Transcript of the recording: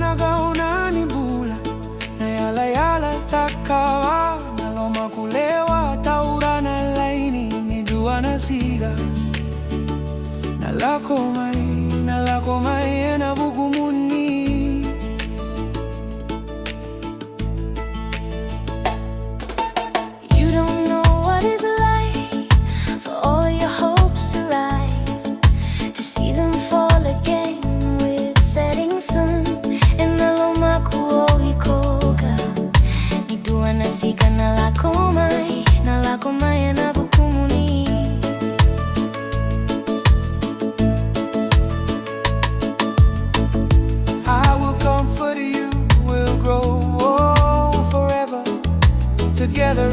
nagaunani bula na yala takawa naloma kulewa taurana laini nidua na siga nalako mai na bugumuni. You don't know what it's like for all your hopes to rise, to see them fall again with setting sun. And naloma kuoikoga nidua na siga nalako mai na bugumuni. I will comfort you, we'll grow old forever together